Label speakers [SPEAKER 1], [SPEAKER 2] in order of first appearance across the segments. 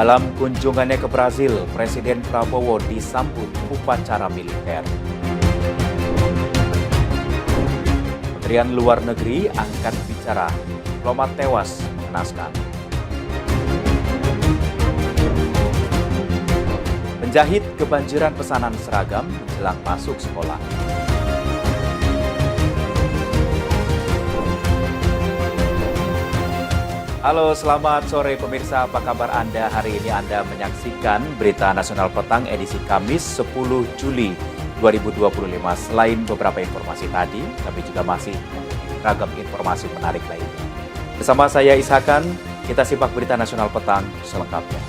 [SPEAKER 1] Dalam kunjungannya ke Brazil, Presiden Prabowo disambut upacara militer. Kementerian Luar Negeri angkat bicara, diplomat tewas mengenaskan. Penjahit kebanjiran pesanan seragam menjelang masuk sekolah. Halo, selamat sore pemirsa. Apa kabar Anda? Hari ini Anda menyaksikan Berita Nasional Petang edisi Kamis 10 Juli 2025. Selain beberapa informasi tadi, kami juga masih ragam informasi menarik lainnya. Bersama saya Ishakan, kita simak Berita Nasional Petang selengkapnya.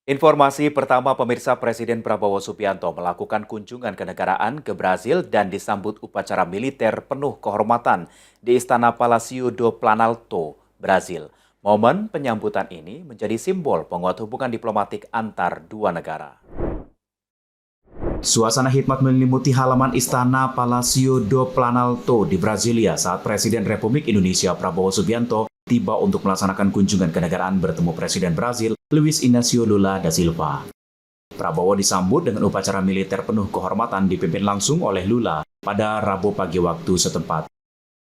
[SPEAKER 1] Informasi pertama, pemirsa, Presiden Prabowo Subianto melakukan kunjungan kenegaraan ke Brazil dan disambut upacara militer penuh kehormatan di Istana Palacio do Planalto, Brazil. Momen penyambutan ini menjadi simbol penguat hubungan diplomatik antar dua negara. Suasana hikmat menyelimuti halaman Istana Palacio do Planalto di Brasilia saat Presiden Republik Indonesia Prabowo Subianto tiba untuk melaksanakan kunjungan kenegaraan bertemu Presiden Brazil Luiz Inácio Lula da Silva. Prabowo disambut dengan upacara militer penuh kehormatan dipimpin langsung oleh Lula pada Rabu pagi waktu setempat.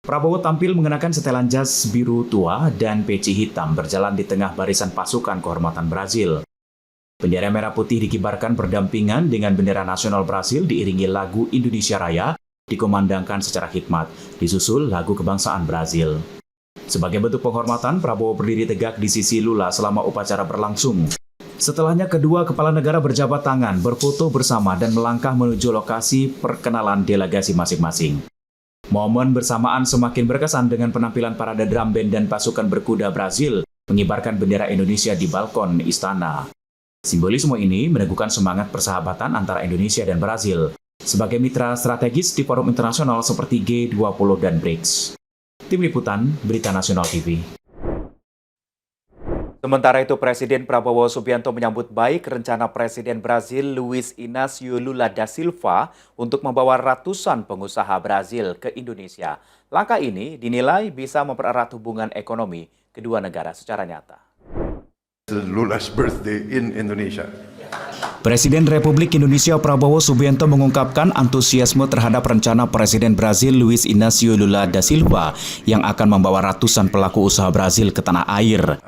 [SPEAKER 1] Prabowo tampil mengenakan setelan jas biru tua dan peci hitam berjalan di tengah barisan pasukan kehormatan Brazil. Bendera merah putih dikibarkan berdampingan dengan bendera nasional Brazil diiringi lagu Indonesia Raya dikumandangkan secara hikmat, disusul lagu kebangsaan Brazil. Sebagai bentuk penghormatan, Prabowo berdiri tegak di sisi Lula selama upacara berlangsung. Setelahnya, kedua kepala negara berjabat tangan, berfoto bersama dan melangkah menuju lokasi perkenalan delegasi masing-masing. Momen bersamaan semakin berkesan dengan penampilan parade drum band dan pasukan berkuda Brazil mengibarkan bendera Indonesia di balkon istana. Simbolisme ini meneguhkan semangat persahabatan antara Indonesia dan Brazil sebagai mitra strategis di forum internasional seperti G20 dan BRICS. Tim Liputan, Berita Nasional TV. Sementara itu, Presiden Prabowo Subianto menyambut baik rencana Presiden Brazil Luiz Inácio Lula da Silva untuk membawa ratusan pengusaha Brazil ke Indonesia. Langkah ini dinilai bisa mempererat hubungan ekonomi kedua negara secara nyata.
[SPEAKER 2] Lula's birthday in Indonesia.
[SPEAKER 1] Presiden Republik Indonesia Prabowo Subianto mengungkapkan antusiasme terhadap rencana Presiden Brazil Luiz Inácio Lula da Silva yang akan membawa ratusan pelaku usaha Brazil ke tanah air.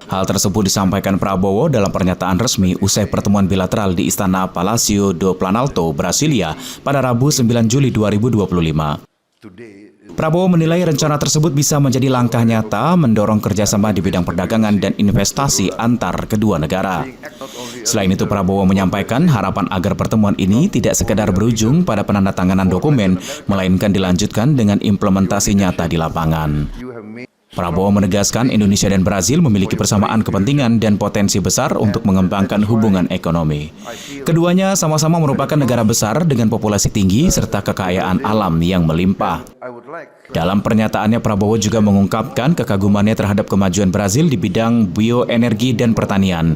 [SPEAKER 1] Hal tersebut disampaikan Prabowo dalam pernyataan resmi usai pertemuan bilateral di Istana Palacio do Planalto, Brasilia pada Rabu 9 Juli 2025. Prabowo menilai rencana tersebut bisa menjadi langkah nyata mendorong kerjasama di bidang perdagangan dan investasi antar kedua negara. Selain itu, Prabowo menyampaikan harapan agar pertemuan ini tidak sekedar berujung pada penandatanganan dokumen, melainkan dilanjutkan dengan implementasi nyata di lapangan. Prabowo menegaskan Indonesia dan Brazil memiliki persamaan kepentingan dan potensi besar untuk mengembangkan hubungan ekonomi. Keduanya sama-sama merupakan negara besar dengan populasi tinggi serta kekayaan alam yang melimpah. Dalam pernyataannya, Prabowo juga mengungkapkan kekagumannya terhadap kemajuan Brazil di bidang bioenergi dan pertanian.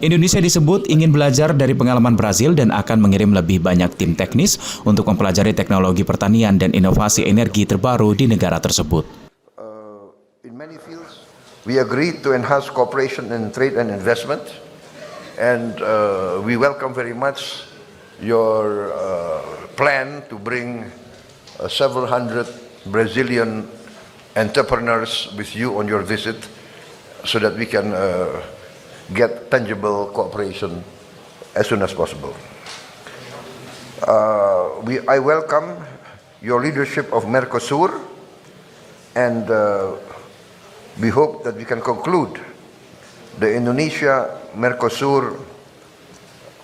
[SPEAKER 1] Indonesia disebut ingin belajar dari pengalaman Brazil dan akan mengirim lebih banyak tim teknis untuk mempelajari teknologi pertanian dan inovasi energi terbaru di negara tersebut.
[SPEAKER 2] In many fields, we agreed to enhance cooperation in trade and investment, and we welcome very much your plan to bring several hundred Brazilian entrepreneurs with you on your visit so that we can get tangible cooperation as soon as possible. I welcome your leadership of Mercosur, and we hope that we can conclude the Indonesia-Mercosur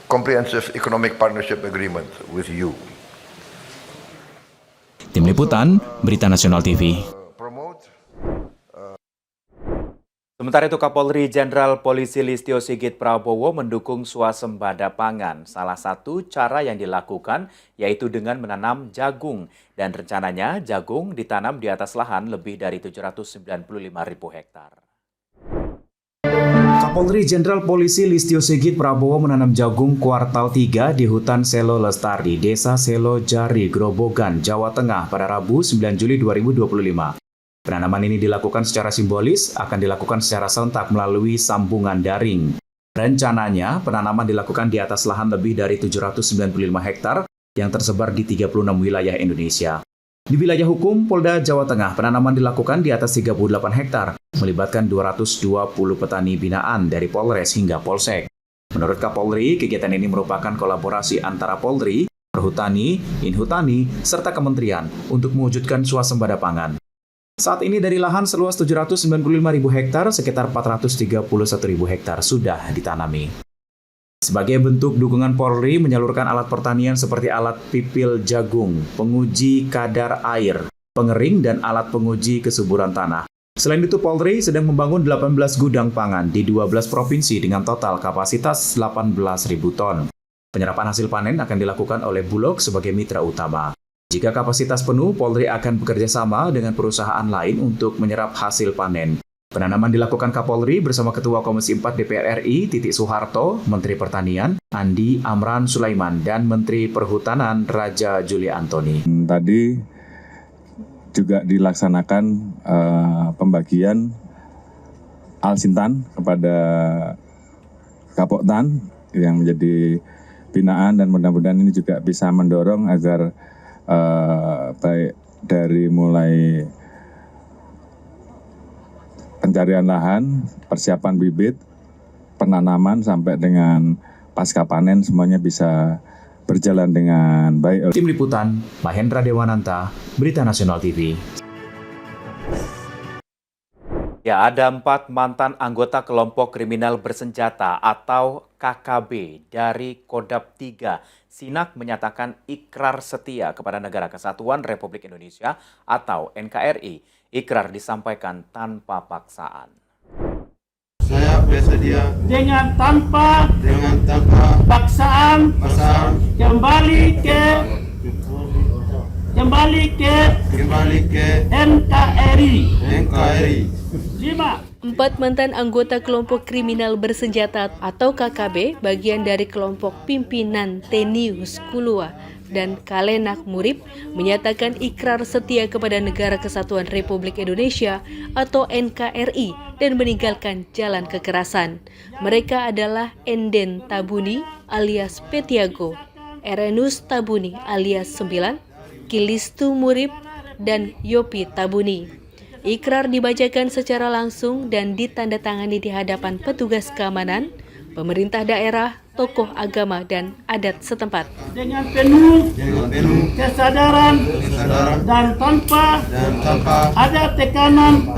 [SPEAKER 2] Comprehensive Economic Partnership Agreement with you.
[SPEAKER 1] Tim Liputan, Berita Nasional TV. Sementara itu, Kapolri Jenderal Polisi Listio Sigit Prabowo mendukung swasembada pangan. Salah satu cara yang dilakukan yaitu dengan menanam jagung. Dan rencananya jagung ditanam di atas lahan lebih dari 795.000 hektar. Kapolri Jenderal Polisi Listio Sigit Prabowo menanam jagung kuartal 3 di hutan Selo Lestari, Desa Selo Jari, Grobogan, Jawa Tengah pada Rabu 9 Juli 2025. Penanaman ini dilakukan secara simbolis, akan dilakukan secara serentak melalui sambungan daring. Rencananya, penanaman dilakukan di atas lahan lebih dari 795 hektar yang tersebar di 36 wilayah Indonesia. Di wilayah hukum Polda Jawa Tengah, penanaman dilakukan di atas 38 hektar, melibatkan 220 petani binaan dari Polres hingga Polsek. Menurut Kapolri, kegiatan ini merupakan kolaborasi antara Polri, Perhutani, Inhutani, serta Kementerian untuk mewujudkan swasembada pangan. Saat ini dari lahan seluas 795.000 hektar, sekitar 431.000 hektar sudah ditanami. Sebagai bentuk dukungan Polri menyalurkan alat pertanian seperti alat pipil jagung, penguji kadar air, pengering, dan alat penguji kesuburan tanah. Selain itu, Polri sedang membangun 18 gudang pangan di 12 provinsi dengan total kapasitas 18.000 ton. Penyerapan hasil panen akan dilakukan oleh Bulog sebagai mitra utama. Jika kapasitas penuh, Polri akan bekerja sama dengan perusahaan lain untuk menyerap hasil panen. Penanaman dilakukan Kapolri bersama Ketua Komisi 4 DPR RI, Titik Soeharto, Menteri Pertanian, Andi Amran Sulaiman, dan Menteri Perhutanan, Raja Juli Antoni.
[SPEAKER 3] Tadi juga dilaksanakan pembagian Alsintan kepada Kapoktan yang menjadi binaan, dan mudah-mudahan ini juga bisa mendorong agar baik dari mulai pencarian lahan, persiapan bibit, penanaman sampai dengan pasca panen semuanya bisa berjalan dengan baik.
[SPEAKER 1] Tim Liputan, Mahendra Dewananta, Berita Nasional TV. Ya, ada 4 mantan anggota kelompok kriminal bersenjata atau KKB dari Kodam 3 Sinak menyatakan ikrar setia kepada Negara Kesatuan Republik Indonesia atau NKRI. Ikrar disampaikan tanpa paksaan.
[SPEAKER 4] Saya bersedia
[SPEAKER 5] dengan tanpa paksaan kembali ke NKRI. 5.
[SPEAKER 6] 4 mantan anggota kelompok kriminal bersenjata atau KKB, bagian dari kelompok pimpinan Tenius Kulua dan Kalenak Murib, menyatakan ikrar setia kepada Negara Kesatuan Republik Indonesia atau NKRI dan meninggalkan jalan kekerasan. Mereka adalah Enden Tabuni alias Petiago, Erenus Tabuni alias 9, Kilistu Murib, dan Yopi Tabuni. Ikrar dibacakan secara langsung dan ditandatangani di hadapan petugas keamanan, pemerintah daerah, tokoh agama, dan adat setempat.
[SPEAKER 5] Dengan penuh kesadaran dan tanpa ada tekanan.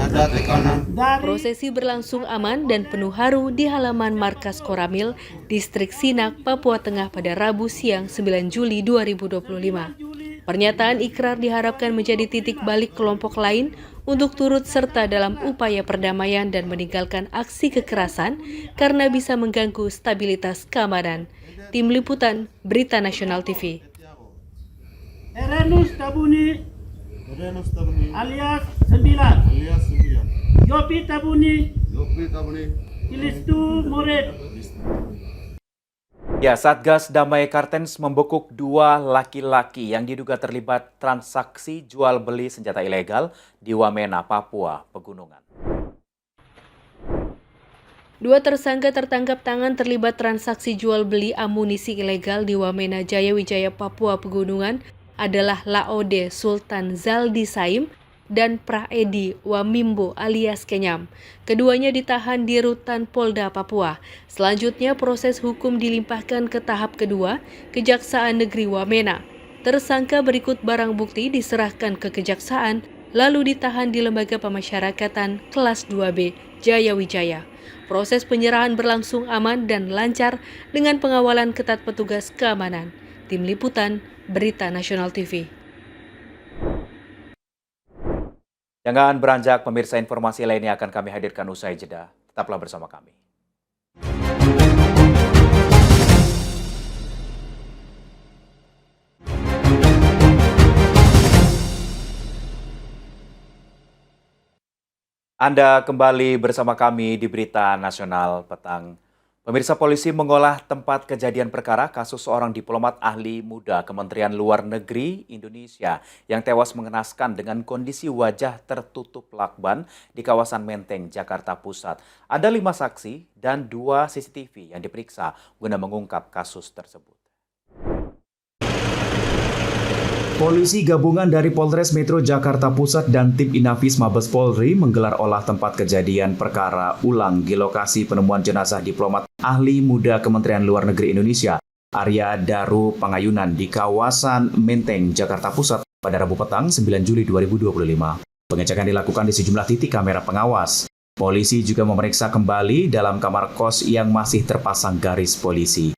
[SPEAKER 6] Prosesi berlangsung aman dan penuh haru di halaman Markas Koramil, Distrik Sinak, Papua Tengah pada Rabu siang 9 Juli 2025. Pernyataan ikrar diharapkan menjadi titik balik kelompok lain untuk turut serta dalam upaya perdamaian dan meninggalkan aksi kekerasan karena bisa mengganggu stabilitas keamanan. Tim Liputan, Berita Nasional TV.
[SPEAKER 5] Erenus Tabuni alias 9. Yopi Tabuni. Kilistu Murib.
[SPEAKER 1] Ya, Satgas Damai Kartens membekuk 2 laki-laki yang diduga terlibat transaksi jual beli senjata ilegal di Wamena, Papua Pegunungan.
[SPEAKER 6] 2 tersangka tertangkap tangan terlibat transaksi jual beli amunisi ilegal di Wamena Jaya Wijaya, Papua Pegunungan adalah Laode Sultan Zaldi Saim dan Praedi Wamimbo alias Kenyam. Keduanya ditahan di Rutan Polda Papua. Selanjutnya proses hukum dilimpahkan ke tahap kedua, Kejaksaan Negeri Wamena. Tersangka berikut barang bukti diserahkan ke Kejaksaan, lalu ditahan di Lembaga Pemasyarakatan Kelas 2B Jaya Wijaya. Proses penyerahan berlangsung aman dan lancar dengan pengawalan ketat petugas keamanan. Tim Liputan, Berita Nasional TV.
[SPEAKER 1] Jangan beranjak, pemirsa, informasi lainnya akan kami hadirkan usai jeda. Tetaplah bersama kami. Anda kembali bersama kami di Berita Nasional Petang Pemirsa, polisi mengolah tempat kejadian perkara kasus seorang diplomat ahli muda Kementerian Luar Negeri Indonesia yang tewas mengenaskan dengan kondisi wajah tertutup lakban di kawasan Menteng, Jakarta Pusat. Ada 5 saksi dan 2 CCTV yang diperiksa guna mengungkap kasus tersebut. Polisi gabungan dari Polres Metro Jakarta Pusat dan tim Inafis Mabes Polri menggelar olah tempat kejadian perkara ulang di lokasi penemuan jenazah diplomat ahli muda Kementerian Luar Negeri Indonesia, Arya Daru Pangayunan di kawasan Menteng, Jakarta Pusat pada Rabu petang 9 Juli 2025. Pengecekan dilakukan di sejumlah titik kamera pengawas. Polisi juga memeriksa kembali dalam kamar kos yang masih terpasang garis polisi.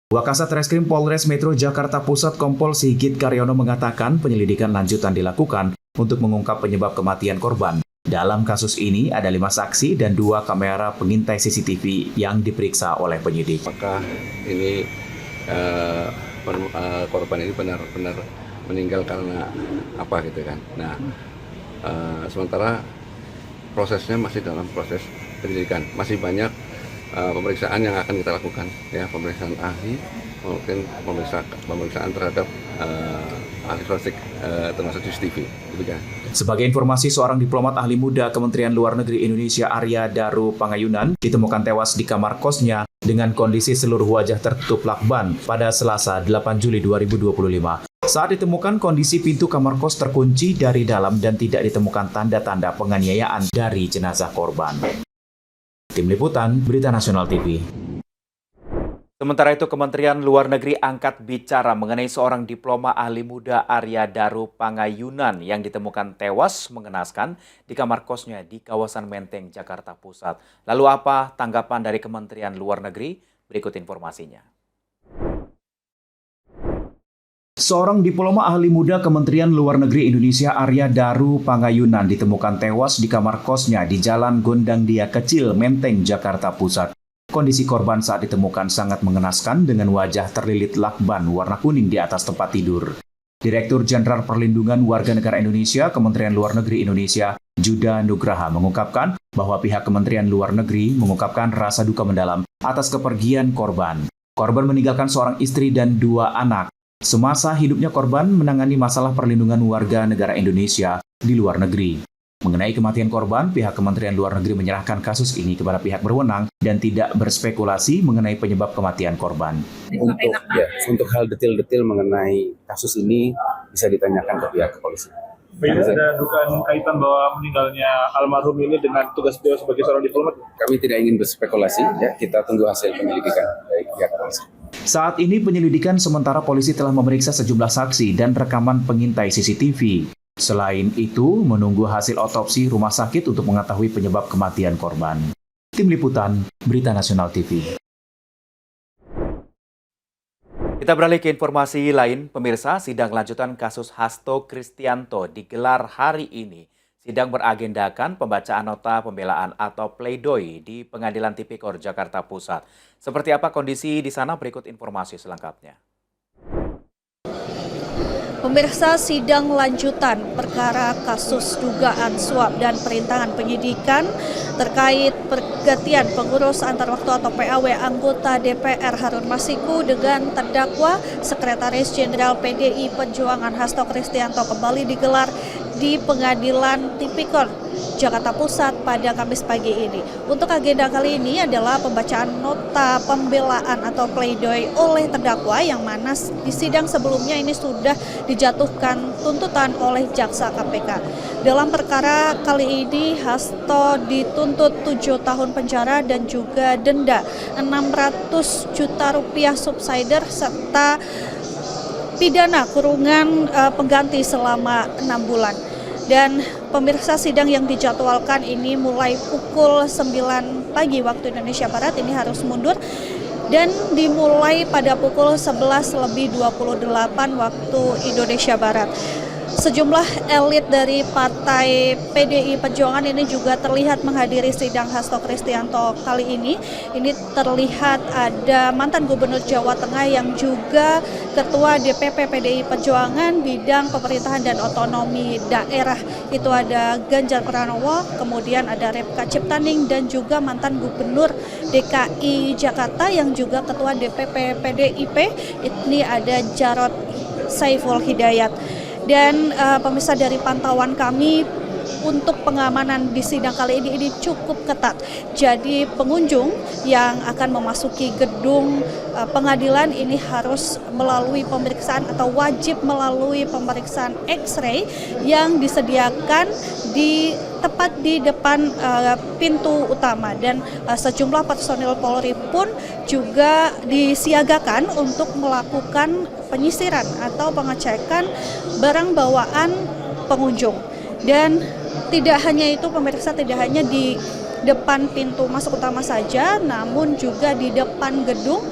[SPEAKER 1] Wakasat Reskrim Polres Metro Jakarta Pusat Kompol Sigit Karyono mengatakan penyelidikan lanjutan dilakukan untuk mengungkap penyebab kematian korban. Dalam kasus ini ada 5 saksi dan 2 kamera pengintai CCTV yang diperiksa oleh penyidik.
[SPEAKER 7] Apakah ini korban ini benar-benar meninggal karena apa gitu kan? Nah, sementara prosesnya masih dalam proses penyelidikan, masih banyak pemeriksaan yang akan kita lakukan, ya, pemeriksaan ahli, mungkin pemeriksaan terhadap ahli forensik termasuk CCTV.
[SPEAKER 1] Sebagai informasi, seorang diplomat ahli muda Kementerian Luar Negeri Indonesia Arya Daru Pangayunan ditemukan tewas di kamar kosnya dengan kondisi seluruh wajah tertutup lakban pada Selasa 8 Juli 2025. Saat ditemukan, kondisi pintu kamar kos terkunci dari dalam dan tidak ditemukan tanda-tanda penganiayaan dari jenazah korban. Tim Liputan, Berita Nasional TV. Sementara itu, Kementerian Luar Negeri angkat bicara mengenai seorang diploma ahli muda Arya Daru Pangayunan yang ditemukan tewas mengenaskan di kamar kosnya di kawasan Menteng, Jakarta Pusat. Lalu apa tanggapan dari Kementerian Luar Negeri? Berikut informasinya. Seorang diploma ahli muda Kementerian Luar Negeri Indonesia Arya Daru Pangayunan ditemukan tewas di kamar kosnya di Jalan Gondang Dia Kecil, Menteng, Jakarta Pusat. Kondisi korban saat ditemukan sangat mengenaskan dengan wajah terlilit lakban warna kuning di atas tempat tidur. Direktur Jenderal Perlindungan Warga Negara Indonesia Kementerian Luar Negeri Indonesia, Juda Nugraha, mengungkapkan bahwa pihak Kementerian Luar Negeri mengungkapkan rasa duka mendalam atas kepergian korban. Korban meninggalkan seorang istri dan 2 anak. Semasa hidupnya korban menangani masalah perlindungan warga negara Indonesia di luar negeri. Mengenai kematian korban, pihak Kementerian Luar Negeri menyerahkan kasus ini kepada pihak berwenang dan tidak berspekulasi mengenai penyebab kematian korban.
[SPEAKER 8] Untuk hal detail-detail mengenai kasus ini bisa ditanyakan ke pihak kepolisian.
[SPEAKER 9] Ada dugaan kaitan bahwa meninggalnya almarhum ini dengan tugas beliau sebagai seorang diplomat?
[SPEAKER 8] Kami tidak ingin berspekulasi, ya, kita tunggu hasil penyelidikan dari pihak kepolisian.
[SPEAKER 1] Saat ini penyelidikan sementara polisi telah memeriksa sejumlah saksi dan rekaman pengintai CCTV. Selain itu, menunggu hasil otopsi rumah sakit untuk mengetahui penyebab kematian korban. Tim Liputan, Berita Nasional TV. Kita beralih ke informasi lain, pemirsa. Sidang lanjutan kasus Hasto Kristianto digelar hari ini. Sidang beragendakan pembacaan nota pembelaan atau pledoi di Pengadilan Tipikor Jakarta Pusat. Seperti apa kondisi di sana? Berikut informasi selengkapnya.
[SPEAKER 10] Pemirsa, sidang lanjutan perkara kasus dugaan suap dan perintangan penyidikan terkait pergantian pengurus antar waktu atau PAW anggota DPR Harun Masiku dengan terdakwa Sekretaris Jenderal PDI Perjuangan Hasto Kristianto kembali digelar di Pengadilan Tipikor Jakarta Pusat pada Kamis pagi ini. Untuk agenda kali ini adalah pembacaan nota pembelaan atau pledoi oleh terdakwa yang mana di sidang sebelumnya ini sudah dijatuhkan tuntutan oleh jaksa KPK. Dalam perkara kali ini Hasto dituntut 7 tahun penjara dan juga denda 600 juta rupiah subsidiar serta pidana kurungan pengganti selama 6 bulan. Dan pemirsa, sidang yang dijadwalkan ini mulai pukul 9 pagi waktu Indonesia Barat ini harus mundur dan dimulai pada pukul 11:28 waktu Indonesia Barat. sejumlah elit dari Partai PDI Perjuangan ini juga terlihat menghadiri sidang Hasto Kristianto kali ini. Ini terlihat ada mantan Gubernur Jawa Tengah yang juga Ketua DPP PDI Perjuangan bidang pemerintahan dan otonomi daerah. Itu ada Ganjar Pranowo, kemudian ada Repka Ciptaning dan juga mantan Gubernur DKI Jakarta yang juga Ketua DPP PDIP. Ini ada Jarod Saiful Hidayat. Dan pemirsa, dari pantauan kami untuk pengamanan di sidang kali ini cukup ketat. Jadi pengunjung yang akan memasuki gedung pengadilan ini harus melalui pemeriksaan atau wajib melalui pemeriksaan X-ray yang disediakan tepat di depan pintu utama, dan sejumlah personil Polri pun juga disiagakan untuk melakukan penyisiran atau pengecekan barang bawaan pengunjung. Dan tidak hanya itu pemirsa, tidak hanya di depan pintu masuk utama saja, namun juga di depan gedung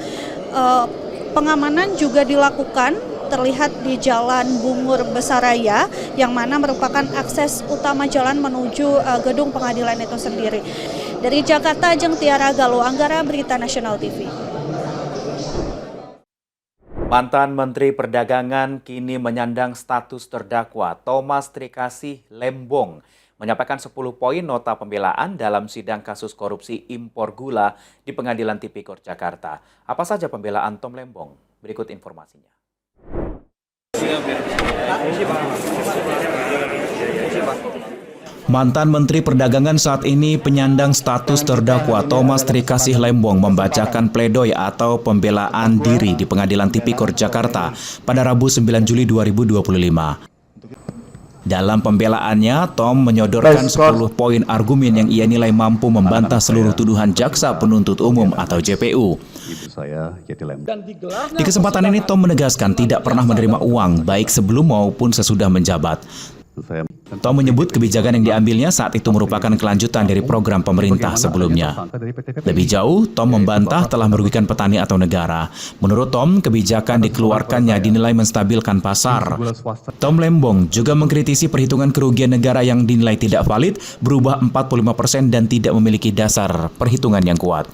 [SPEAKER 10] pengamanan juga dilakukan. Terlihat di Jalan Bungur Besaraya yang mana merupakan akses utama jalan menuju gedung pengadilan itu sendiri. Dari Jakarta, Ajeng Tiara Galuh Anggara, Berita Nasional TV.
[SPEAKER 1] Mantan Menteri Perdagangan kini menyandang status terdakwa. Thomas Trikasih Lembong menyampaikan 10 poin nota pembelaan dalam sidang kasus korupsi impor gula di Pengadilan Tipikor Jakarta. Apa saja pembelaan Tom Lembong? Berikut informasinya. Mantan Menteri Perdagangan saat ini penyandang status terdakwa Thomas Trikasih Lembong membacakan pledoi atau pembelaan diri di Pengadilan Tipikor Jakarta pada Rabu 9 Juli 2025. Dalam pembelaannya, Tom menyodorkan 10 poin argumen yang ia nilai mampu membantah seluruh tuduhan Jaksa Penuntut Umum atau JPU. Di kesempatan ini, Tom menegaskan tidak pernah menerima uang baik sebelum maupun sesudah menjabat. Tom menyebut kebijakan yang diambilnya saat itu merupakan kelanjutan dari program pemerintah sebelumnya. Lebih jauh, Tom membantah telah merugikan petani atau negara. Menurut Tom, kebijakan dikeluarkannya dinilai menstabilkan pasar. Tom Lembong juga mengkritisi perhitungan kerugian negara yang dinilai tidak valid, berubah 45% dan tidak memiliki dasar perhitungan yang kuat.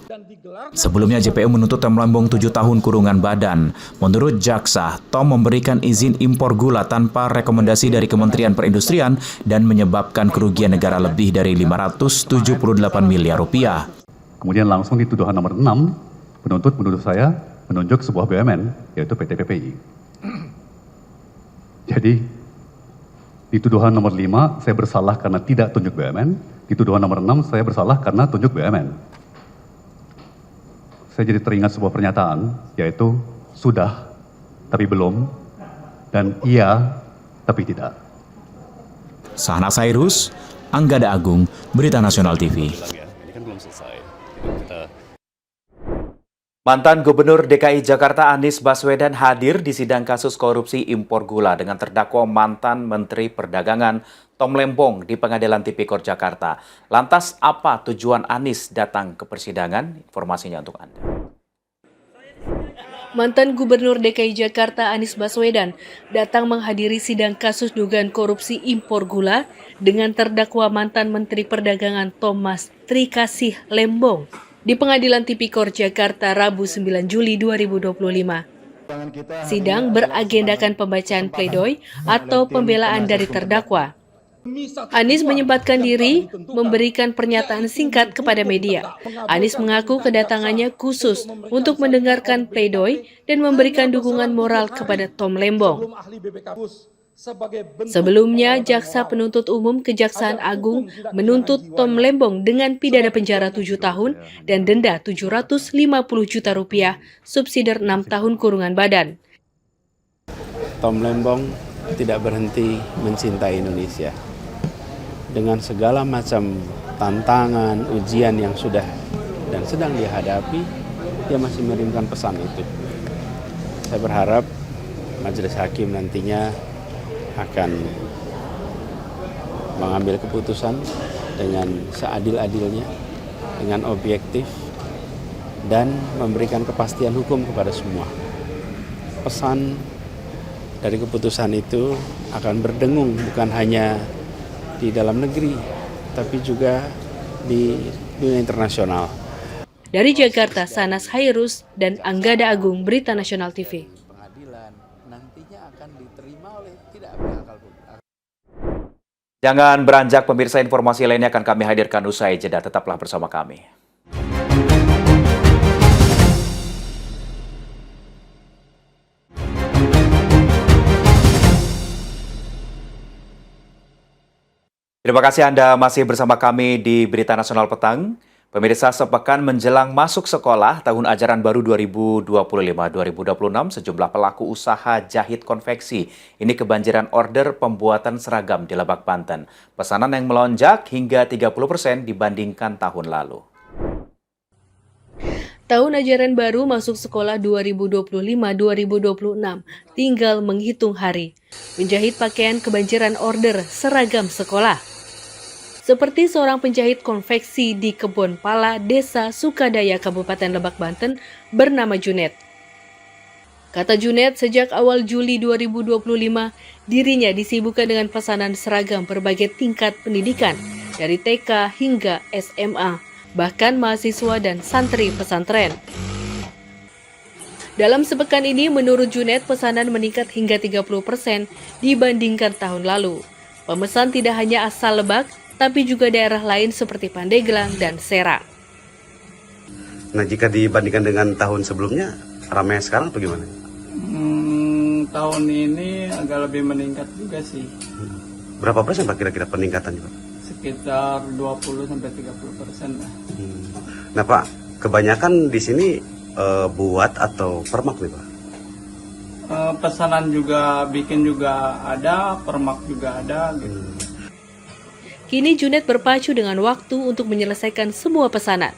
[SPEAKER 1] Sebelumnya JPU menuntut Tom Lembong 7 tahun kurungan badan. Menurut jaksa, Tom memberikan izin impor gula tanpa rekomendasi dari Kementerian Perindustrian dan menyebabkan kerugian negara lebih dari 578 miliar rupiah.
[SPEAKER 11] Kemudian langsung di tuduhan nomor 6, penuntut menuduh saya menunjuk sebuah BUMN, yaitu PT PPI. Jadi, di tuduhan nomor 5, saya bersalah karena tidak tunjuk BUMN. Di tuduhan nomor 6, saya bersalah karena tunjuk BUMN. Saya jadi teringat sebuah pernyataan, yaitu sudah, tapi belum, dan iya, tapi tidak.
[SPEAKER 1] Sahna Sairus, Anggada Agung, Berita Nasional TV. Mantan Gubernur DKI Jakarta Anies Baswedan hadir di sidang kasus korupsi impor gula dengan terdakwa mantan Menteri Perdagangan Tom Lembong di Pengadilan Tipikor Jakarta. Lantas apa tujuan Anies datang ke persidangan? Informasinya untuk Anda.
[SPEAKER 6] Mantan Gubernur DKI Jakarta Anies Baswedan datang menghadiri sidang kasus dugaan korupsi impor gula dengan terdakwa mantan Menteri Perdagangan Thomas Trikasih Lembong di Pengadilan Tipikor Jakarta Rabu 9 Juli 2025. Sidang beragendakan pembacaan pledoi atau pembelaan dari terdakwa. Anies menyempatkan diri memberikan pernyataan singkat kepada media. Anies mengaku kedatangannya khusus untuk mendengarkan pledoi dan memberikan dukungan moral kepada Tom Lembong. Sebelumnya, Jaksa Penuntut Umum Kejaksaan Agung menuntut Tom Lembong dengan pidana penjara 7 tahun dan denda 750 juta rupiah, subsidi 6 tahun kurungan badan.
[SPEAKER 12] Tom Lembong tidak berhenti mencintai Indonesia. Dengan segala macam tantangan, ujian yang sudah dan sedang dihadapi, dia masih mengirimkan pesan itu. Saya berharap majelis hakim nantinya akan mengambil keputusan dengan seadil-adilnya, dengan objektif, dan memberikan kepastian hukum kepada semua. Pesan dari keputusan itu akan berdengung bukan hanya di dalam negeri, tapi juga di dunia internasional.
[SPEAKER 6] Dari Jakarta, Sanas Hairus dan Anggada Agung, Berita Nasional TV.
[SPEAKER 12] Pengadilan nantinya akan diterima oleh tidak berakal.
[SPEAKER 1] Jangan beranjak pemirsa, informasi lainnya akan kami hadirkan usai jeda. Tetaplah bersama kami. Terima kasih Anda masih bersama kami di Berita Nasional Petang. Pemirsa, sepekan menjelang masuk sekolah tahun ajaran baru 2025-2026, sejumlah pelaku usaha jahit konveksi ini kebanjiran order pembuatan seragam di Lebak, Banten. Pesanan yang melonjak hingga 30% dibandingkan tahun lalu.
[SPEAKER 6] Tahun ajaran baru masuk sekolah 2025-2026, tinggal menghitung hari. Penjahit pakaian kebanjiran order seragam sekolah. Seperti seorang penjahit konveksi di Kebon Pala, Desa Sukadaya, Kabupaten Lebak, Banten, bernama Junet. Kata Junet, sejak awal Juli 2025, dirinya disibukkan dengan pesanan seragam berbagai tingkat pendidikan, dari TK hingga SMA, bahkan mahasiswa dan santri pesantren. Dalam sepekan ini, menurut Junet, pesanan meningkat hingga 30% dibandingkan tahun lalu. Pemesan tidak hanya asal Lebak, tapi juga daerah lain seperti Pandeglang dan Serang.
[SPEAKER 8] Nah, jika dibandingkan dengan tahun sebelumnya, ramai sekarang atau gimana?
[SPEAKER 5] Tahun ini agak lebih meningkat juga sih.
[SPEAKER 8] Berapa persen Pak kira-kira peningkatannya Pak?
[SPEAKER 5] Sekitar 20-30% lah.
[SPEAKER 8] Nah Pak, kebanyakan di sini buat atau permak nih Pak?
[SPEAKER 5] Pesanan juga, bikin juga ada, permak juga ada gitu.
[SPEAKER 6] Kini Junet berpacu dengan waktu untuk menyelesaikan semua pesanan.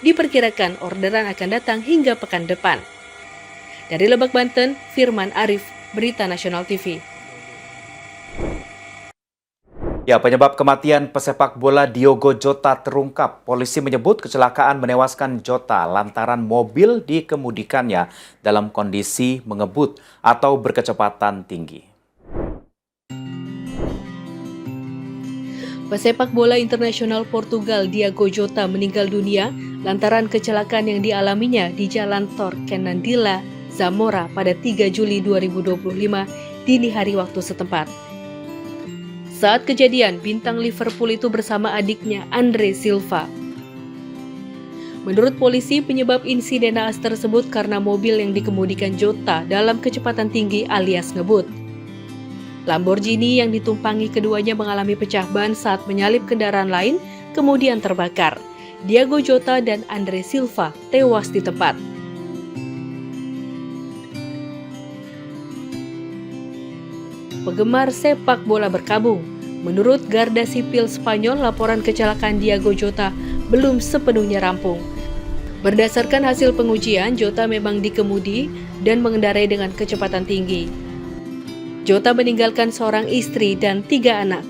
[SPEAKER 6] Diperkirakan orderan akan datang hingga pekan depan. Dari Lebak, Banten, Firman Arif, Berita Nasional TV.
[SPEAKER 1] Ya, penyebab kematian pesepak bola Diogo Jota terungkap. Polisi menyebut kecelakaan menewaskan Jota lantaran mobil dikemudikannya dalam kondisi mengebut atau berkecepatan tinggi.
[SPEAKER 6] Pesepak bola internasional Portugal Diogo Jota meninggal dunia lantaran kecelakaan yang dialaminya di Jalan Torquemada, Zamora pada 3 Juli 2025 dini hari waktu setempat. Saat kejadian, bintang Liverpool itu bersama adiknya Andre Silva. Menurut polisi, penyebab insiden naas tersebut karena mobil yang dikemudikan Jota dalam kecepatan tinggi alias ngebut. Lamborghini yang ditumpangi keduanya mengalami pecah ban saat menyalip kendaraan lain, kemudian terbakar. Diogo Jota dan Andre Silva tewas di tempat. Penggemar sepak bola berkabung. Menurut Garda Sipil Spanyol, laporan kecelakaan Diogo Jota belum sepenuhnya rampung. Berdasarkan hasil pengujian, Jota memang dikemudi dan mengendarai dengan kecepatan tinggi. Jota meninggalkan seorang istri dan 3 anak.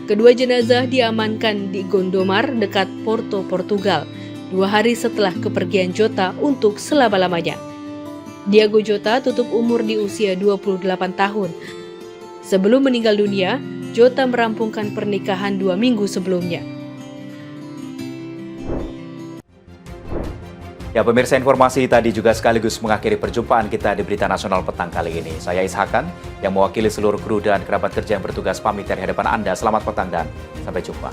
[SPEAKER 6] Kedua jenazah diamankan di Gondomar dekat Porto, Portugal, 2 hari setelah kepergian Jota untuk selama-lamanya. Diogo Jota tutup umur di usia 28 tahun. Sebelum meninggal dunia, Jota merampungkan pernikahan 2 minggu sebelumnya.
[SPEAKER 1] Ya, pemirsa, informasi tadi juga sekaligus mengakhiri perjumpaan kita di Berita Nasional Petang kali ini. Saya Ishakan, yang mewakili seluruh kru dan kerabat kerja yang bertugas pamit dari hadapan Anda. Selamat petang dan sampai jumpa.